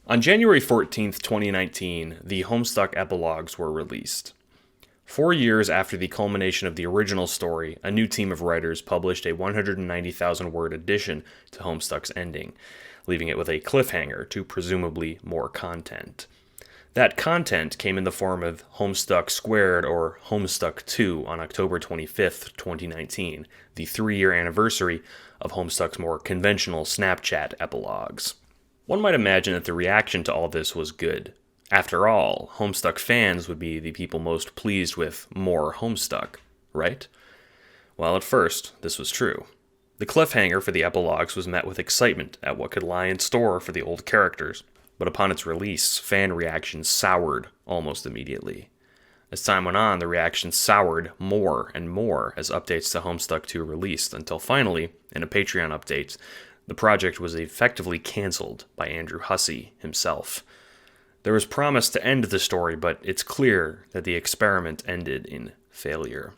On January 14th, 2019, the Homestuck epilogues were released. 4 years after the culmination of the original story, a new team of writers published a 190,000-word addition to Homestuck's ending, leaving it with a cliffhanger to presumably more content. That content came in the form of Homestuck Squared, or Homestuck 2, on October 25th, 2019, the 3-year anniversary of Homestuck's more conventional Snapchat epilogues. One might imagine that the reaction to all this was good. After all, Homestuck fans would be the people most pleased with more Homestuck, right? Well, at first, this was true. The cliffhanger for the epilogues was met with excitement at what could lie in store for the old characters, but upon its release, fan reactions soured almost immediately. As time went on, the reactions soured more and more as updates to Homestuck 2 released, until finally, in a Patreon update, the project was effectively cancelled by Andrew Hussey himself. There was promise to end the story, but it's clear that the experiment ended in failure.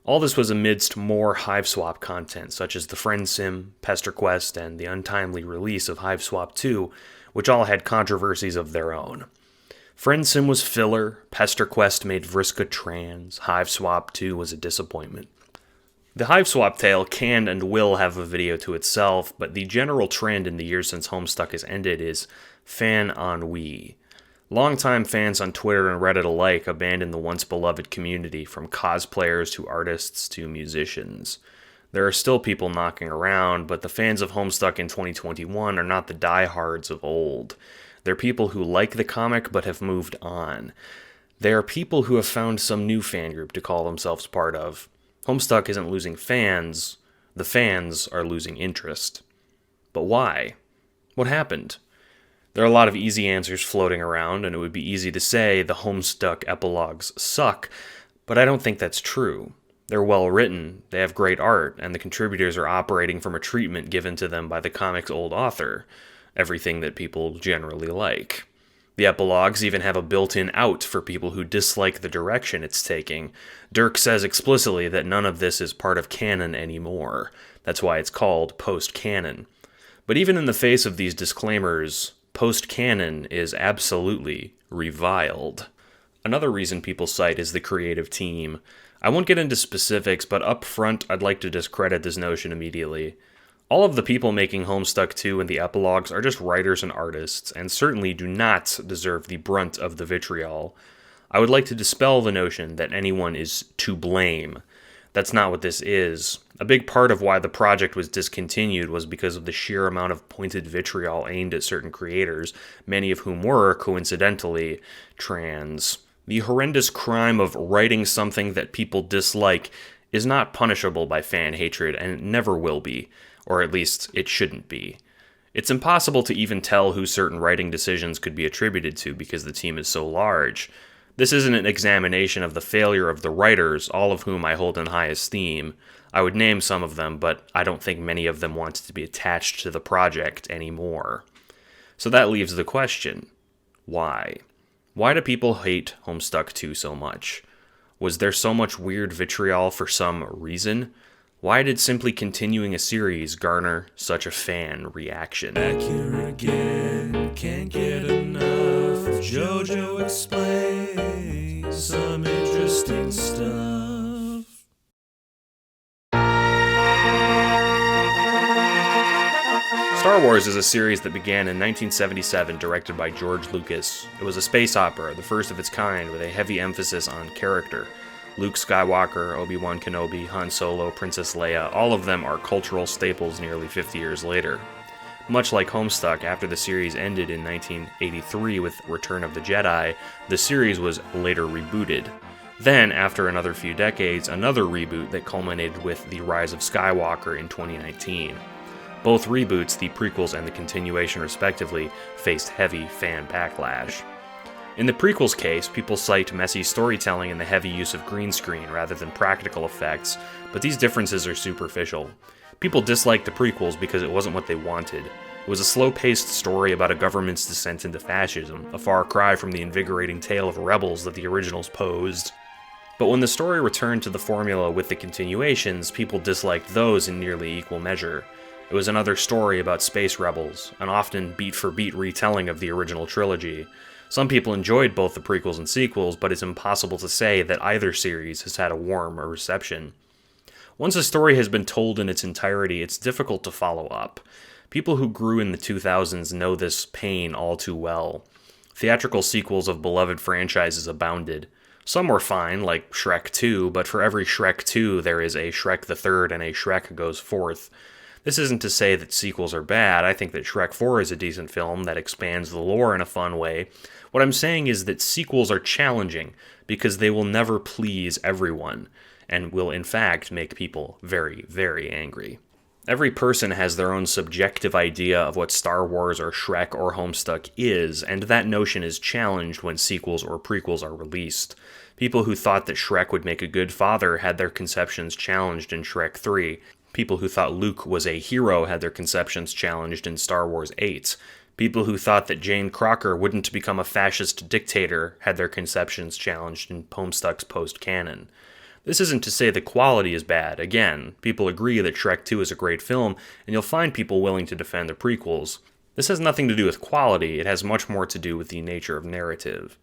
All this was amidst more Hiveswap content, such as the Friend Sim, Pester Quest, and the untimely release of Hiveswap 2, which all had controversies of their own. Friend Sim was filler, Pester Quest made Vriska trans, Hiveswap 2 was a disappointment. The Hiveswap tale can and will have a video to itself, but the general trend in the years since Homestuck has ended is fan ennui. Longtime fans on Twitter and Reddit alike abandoned the once beloved community, from cosplayers to artists to musicians. There are still people knocking around, but the fans of Homestuck in 2021 are not the diehards of old. They're people who like the comic but have moved on. They are people who have found some new fan group to call themselves part of. Homestuck isn't losing fans, the fans are losing interest. But why? What happened? There are a lot of easy answers floating around, and it would be easy to say the Homestuck epilogues suck, but I don't think that's true. They're well written, they have great art, and the contributors are operating from a treatment given to them by the comic's old author, everything that people generally like. The epilogues even have a built-in out for people who dislike the direction it's taking. Dirk says explicitly that none of this is part of canon anymore. That's why it's called Post-Canon. But even in the face of these disclaimers, Post-Canon is absolutely reviled. Another reason people cite is the creative team. I won't get into specifics, but up front I'd like to discredit this notion immediately. All of the people making Homestuck 2 and the epilogues are just writers and artists, and certainly do not deserve the brunt of the vitriol. I would like to dispel the notion that anyone is to blame. That's not what this is. A big part of why the project was discontinued was because of the sheer amount of pointed vitriol aimed at certain creators, many of whom were, coincidentally, trans. The horrendous crime of writing something that people dislike is not punishable by fan hatred, and it never will be. Or at least, it shouldn't be. It's impossible to even tell who certain writing decisions could be attributed to because the team is so large. This isn't an examination of the failure of the writers, all of whom I hold in high esteem. I would name some of them, but I don't think many of them wanted to be attached to the project anymore. So that leaves the question, why? Why do people hate Homestuck 2 so much? Was there so much weird vitriol for some reason? Why did simply continuing a series garner such a fan reaction? Back here again, can't get enough. JoJo explains some interesting stuff. Star Wars is a series that began in 1977, directed by George Lucas. It was a space opera, the first of its kind, with a heavy emphasis on character. Luke Skywalker, Obi-Wan Kenobi, Han Solo, Princess Leia, all of them are cultural staples nearly 50 years later. Much like Homestuck, after the series ended in 1983 with Return of the Jedi, the series was later rebooted. Then, after another few decades, another reboot that culminated with The Rise of Skywalker in 2019. Both reboots, the prequels and the continuation respectively, faced heavy fan backlash. In the prequel's case, people cite messy storytelling and the heavy use of green screen rather than practical effects, but these differences are superficial. People disliked the prequels because it wasn't what they wanted. It was a slow-paced story about a government's descent into fascism, a far cry from the invigorating tale of rebels that the originals posed. But when the story returned to the formula with the continuations, people disliked those in nearly equal measure. It was another story about space rebels, an often beat-for-beat retelling of the original trilogy. Some people enjoyed both the prequels and sequels, but it's impossible to say that either series has had a warm reception. Once a story has been told in its entirety, it's difficult to follow up. People who grew in the 2000s know this pain all too well. Theatrical sequels of beloved franchises abounded. Some were fine, like Shrek 2, but for every Shrek 2, there is a Shrek the Third and a Shrek Goes Forth. This isn't to say that sequels are bad. I think that Shrek 4 is a decent film that expands the lore in a fun way. What I'm saying is that sequels are challenging because they will never please everyone, and will in fact make people very, very angry. Every person has their own subjective idea of what Star Wars or Shrek or Homestuck is, and that notion is challenged when sequels or prequels are released. People who thought that Shrek would make a good father had their conceptions challenged in Shrek 3. People who thought Luke was a hero had their conceptions challenged in Star Wars 8. People who thought that Jane Crocker wouldn't become a fascist dictator had their conceptions challenged in Homestuck's Post-Canon. This isn't to say the quality is bad. Again, people agree that Shrek 2 is a great film, and you'll find people willing to defend the prequels. This has nothing to do with quality, it has much more to do with the nature of narrative.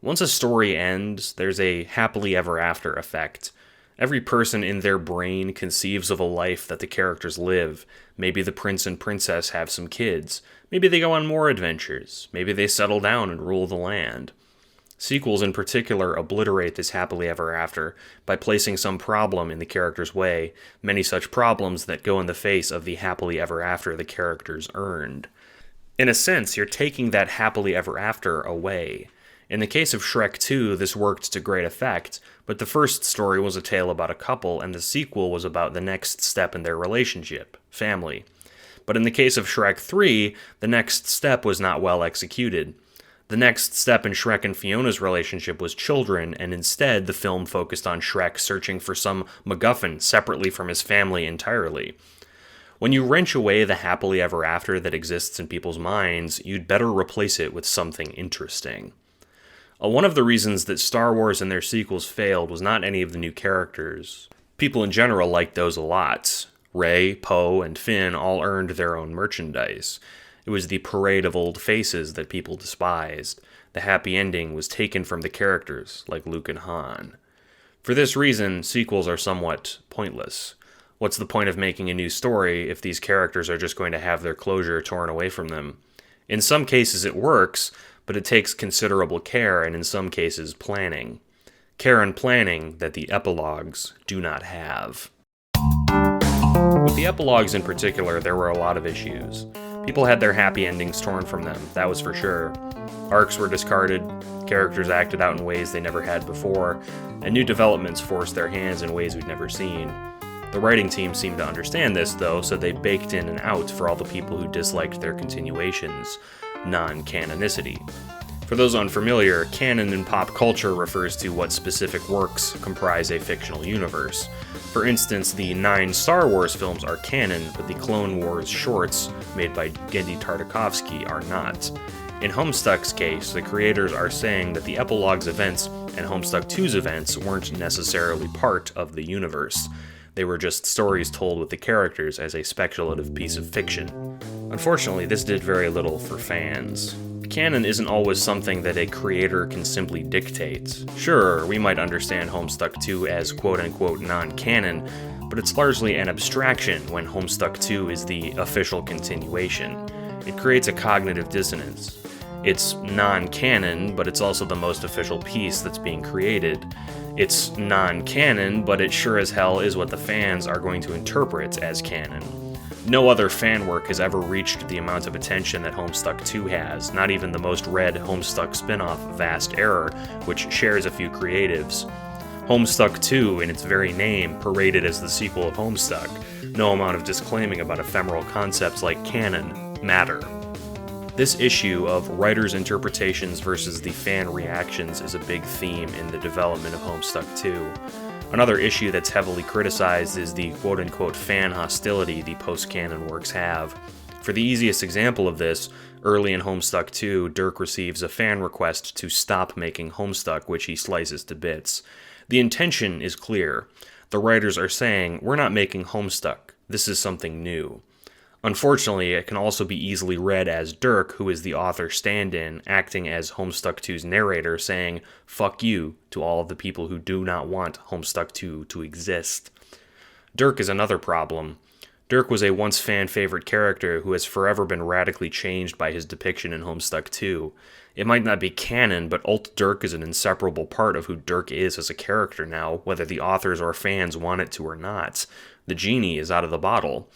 Once a story ends, there's a happily ever after effect. Every person in their brain conceives of a life that the characters live. Maybe the prince and princess have some kids. Maybe they go on more adventures. Maybe they settle down and rule the land. Sequels in particular obliterate this happily ever after by placing some problem in the character's way, many such problems that go in the face of the happily ever after the characters earned. In a sense, you're taking that happily ever after away. In the case of Shrek 2, this worked to great effect, but the first story was a tale about a couple, and the sequel was about the next step in their relationship, family. But in the case of Shrek 3, the next step was not well executed. The next step in Shrek and Fiona's relationship was children, and instead the film focused on Shrek searching for some MacGuffin separately from his family entirely. When you wrench away the happily ever after that exists in people's minds, you'd better replace it with something interesting. One of the reasons that Star Wars and their sequels failed was not any of the new characters. People in general liked those a lot. Rey, Poe, and Finn all earned their own merchandise. It was the parade of old faces that people despised. The happy ending was taken from the characters, like Luke and Han. For this reason, sequels are somewhat pointless. What's the point of making a new story if these characters are just going to have their closure torn away from them? In some cases it works, but it takes considerable care and in some cases planning. Care and planning that the epilogues do not have. With the epilogues in particular, there were a lot of issues. People had their happy endings torn from them, that was for sure. Arcs were discarded, characters acted out in ways they never had before, and new developments forced their hands in ways we'd never seen. The writing team seemed to understand this, though, so they baked in an out for all the people who disliked their continuations: non-canonicity. For those unfamiliar, canon in pop culture refers to what specific works comprise a fictional universe. For instance, the 9 Star Wars films are canon, but the Clone Wars shorts, made by Genndy Tartakovsky, are not. In Homestuck's case, the creators are saying that the epilogue's events and Homestuck 2's events weren't necessarily part of the universe. They were just stories told with the characters as a speculative piece of fiction. Unfortunately, this did very little for fans. Canon isn't always something that a creator can simply dictate. Sure, we might understand Homestuck 2 as quote-unquote non-canon, but it's largely an abstraction when Homestuck 2 is the official continuation. It creates a cognitive dissonance. It's non-canon, but it's also the most official piece that's being created. It's non-canon, but it sure as hell is what the fans are going to interpret as canon. No other fan work has ever reached the amount of attention that Homestuck 2 has, not even the most read Homestuck spin-off, Vast Error, which shares a few creatives. Homestuck 2, in its very name, paraded as the sequel of Homestuck. No amount of disclaiming about ephemeral concepts like canon matter. This issue of writers' interpretations versus the fan reactions is a big theme in the development of Homestuck 2. Another issue that's heavily criticized is the quote-unquote fan hostility the post-canon works have. For the easiest example of this, early in Homestuck 2, Dirk receives a fan request to stop making Homestuck, which he slices to bits. The intention is clear. The writers are saying, we're not making Homestuck, this is something new. Unfortunately, it can also be easily read as Dirk, who is the author stand-in, acting as Homestuck 2's narrator, saying, "Fuck you," to all of the people who do not want Homestuck 2 to exist. Dirk is another problem. Dirk was a once fan-favorite character who has forever been radically changed by his depiction in Homestuck 2. It might not be canon, but Alt Dirk is an inseparable part of who Dirk is as a character now, whether the authors or fans want it to or not. The genie is out of the bottle.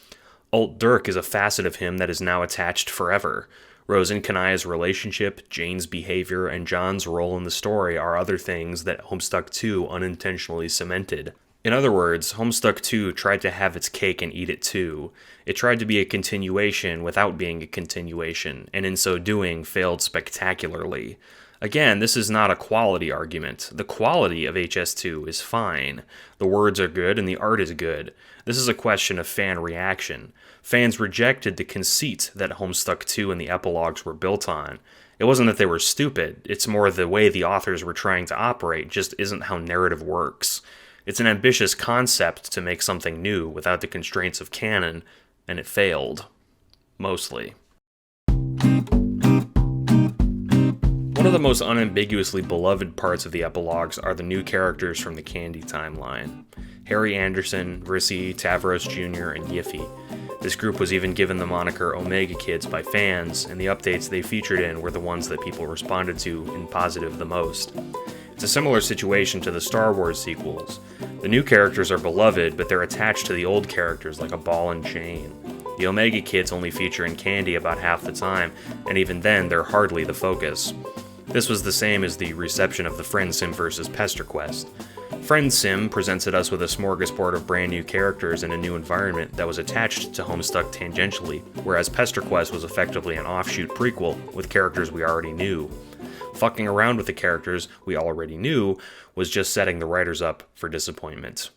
Alt Dirk is a facet of him that is now attached forever. Rose and Kanaya's relationship, Jane's behavior, and John's role in the story are other things that Homestuck 2 unintentionally cemented. In other words, Homestuck 2 tried to have its cake and eat it too. It tried to be a continuation without being a continuation, and in so doing failed spectacularly. Again, this is not a quality argument. The quality of HS2 is fine. The words are good and the art is good. This is a question of fan reaction. Fans rejected the conceit that Homestuck 2 and the epilogues were built on. It wasn't that they were stupid, it's more the way the authors were trying to operate just isn't how narrative works. It's an ambitious concept to make something new without the constraints of canon, and it failed. Mostly. One of the most unambiguously beloved parts of the epilogues are the new characters from the Candy timeline. Harry Anderson, Rissy, Tavros Jr., and Yiffy. This group was even given the moniker Omega Kids by fans, and the updates they featured in were the ones that people responded to in positive the most. It's a similar situation to the Star Wars sequels. The new characters are beloved, but they're attached to the old characters like a ball and chain. The Omega Kids only feature in Candy about half the time, and even then they're hardly the focus. This was the same as the reception of the Friend Sim vs. Pester Quest. Friend Sim presented us with a smorgasbord of brand new characters in a new environment that was attached to Homestuck tangentially, whereas Pester Quest was effectively an offshoot prequel with characters we already knew. Fucking around with the characters we already knew was just setting the writers up for disappointment.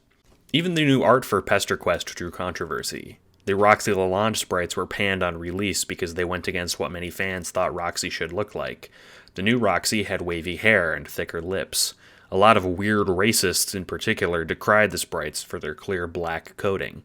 Even the new art for Pester Quest drew controversy. The Roxy Lalonde sprites were panned on release because they went against what many fans thought Roxy should look like. The new Roxy had wavy hair and thicker lips. A lot of weird racists in particular decried the sprites for their clear black coating.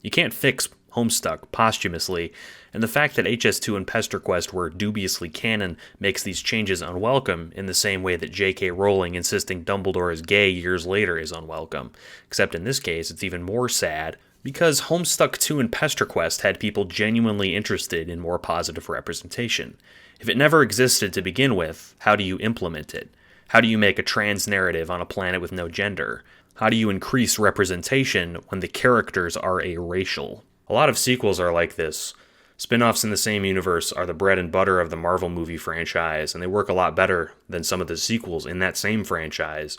You can't fix Homestuck posthumously, and the fact that HS2 and Pester Quest were dubiously canon makes these changes unwelcome in the same way that J.K. Rowling insisting Dumbledore is gay years later is unwelcome. Except in this case, it's even more sad, because Homestuck 2 and Pester Quest had people genuinely interested in more positive representation. If it never existed to begin with, how do you implement it? How do you make a trans narrative on a planet with no gender? How do you increase representation when the characters are aracial? A lot of sequels are like this. Spin-offs in the same universe are the bread and butter of the Marvel movie franchise, and they work a lot better than some of the sequels in that same franchise.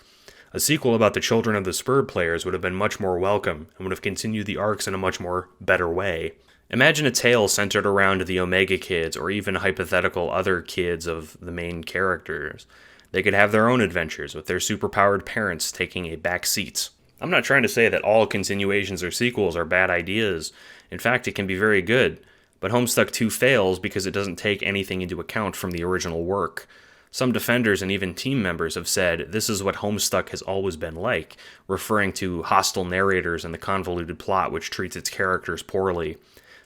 A sequel about the children of the Spurred players would have been much more welcome, and would have continued the arcs in a much more better way. Imagine a tale centered around the Omega Kids, or even hypothetical other kids of the main characters. They could have their own adventures, with their superpowered parents taking a back seat. I'm not trying to say that all continuations or sequels are bad ideas. In fact, it can be very good. But Homestuck 2 fails because it doesn't take anything into account from the original work. Some defenders and even team members have said this is what Homestuck has always been like, referring to hostile narrators and the convoluted plot which treats its characters poorly.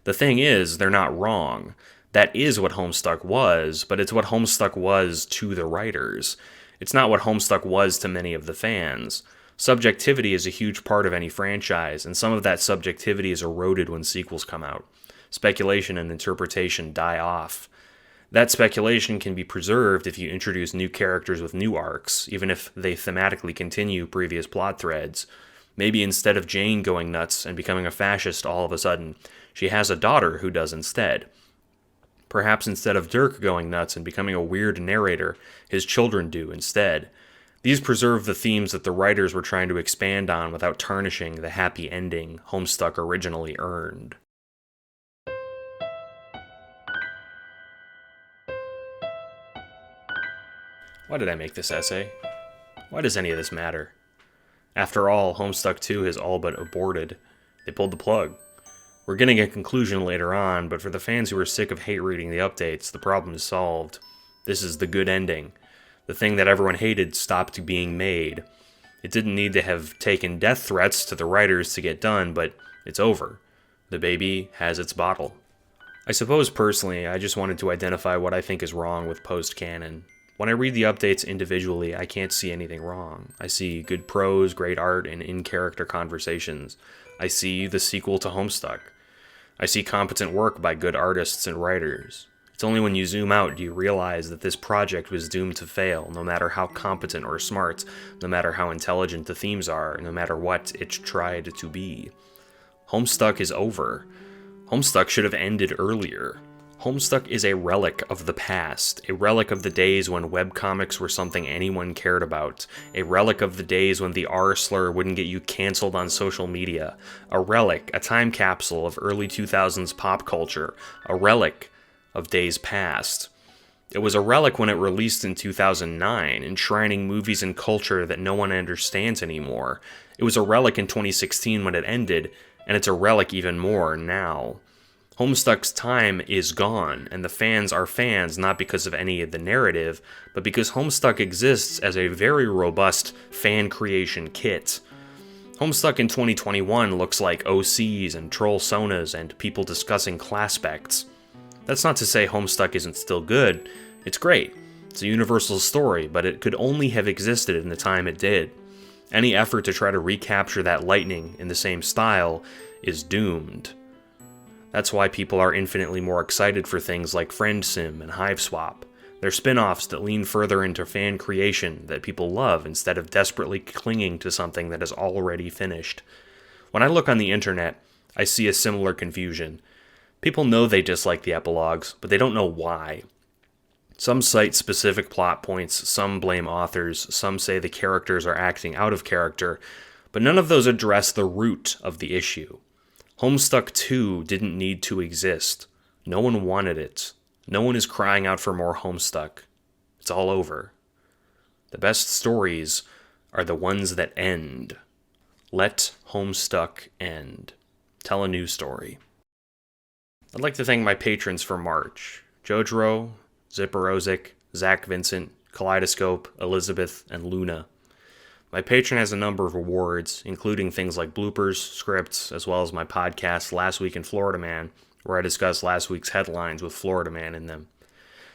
The thing is, they're not wrong. That is what Homestuck was, but it's what Homestuck was to the writers. It's not what Homestuck was to many of the fans. Subjectivity is a huge part of any franchise, and some of that subjectivity is eroded when sequels come out. Speculation and interpretation die off. That speculation can be preserved if you introduce new characters with new arcs, even if they thematically continue previous plot threads. Maybe instead of Jane going nuts and becoming a fascist all of a sudden, she has a daughter who does instead. Perhaps instead of Dirk going nuts and becoming a weird narrator, his children do instead. These preserve the themes that the writers were trying to expand on without tarnishing the happy ending Homestuck originally earned. Why did I make this essay? Why does any of this matter? After all, Homestuck 2 has all but aborted. They pulled the plug. We're getting a conclusion later on, but for the fans who are sick of hate reading the updates, the problem is solved. This is the good ending. The thing that everyone hated stopped being made. It didn't need to have taken death threats to the writers to get done, but it's over. The baby has its bottle. I suppose personally, I just wanted to identify what I think is wrong with Post-Canon. When I read the updates individually, I can't see anything wrong. I see good prose, great art, and in-character conversations. I see the sequel to Homestuck. I see competent work by good artists and writers. It's only when you zoom out do you realize that this project was doomed to fail, no matter how competent or smart, no matter how intelligent the themes are, no matter what it tried to be. Homestuck is over. Homestuck should have ended earlier. Homestuck is a relic of the past, a relic of the days when webcomics were something anyone cared about, a relic of the days when the R slur wouldn't get you canceled on social media, a relic, a time capsule of early 2000s pop culture, a relic of days past. It was a relic when it released in 2009, enshrining movies and culture that no one understands anymore. It was a relic in 2016 when it ended, and it's a relic even more now. Homestuck's time is gone, and the fans are fans not because of any of the narrative, but because Homestuck exists as a very robust fan creation kit. Homestuck in 2021 looks like OCs and troll sonas and people discussing classpecs. That's not to say Homestuck isn't still good. It's great. It's a universal story, but it could only have existed in the time it did. Any effort to try to recapture that lightning in the same style is doomed. That's why people are infinitely more excited for things like FriendSim and HiveSwap. They're spin-offs that lean further into fan creation that people love instead of desperately clinging to something that is already finished. When I look on the internet, I see a similar confusion. People know they dislike the epilogues, but they don't know why. Some cite specific plot points, some blame authors, some say the characters are acting out of character, but none of those address the root of the issue. Homestuck 2 didn't need to exist. No one wanted it. No one is crying out for more Homestuck. It's all over. The best stories are the ones that end. Let Homestuck end. Tell a new story. I'd like to thank my patrons for March. Jojro, Zipperozic, Zach Vincent, Kaleidoscope, Elizabeth, and Luna. My patron has a number of awards, including things like bloopers, scripts, as well as my podcast, Last Week in Florida Man, where I discuss last week's headlines with Florida Man in them.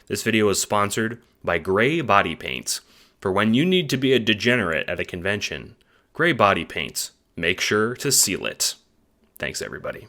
This video is sponsored by Gray Body Paints. For when you need to be a degenerate at a convention, Gray Body Paints. Make sure to seal it. Thanks, everybody.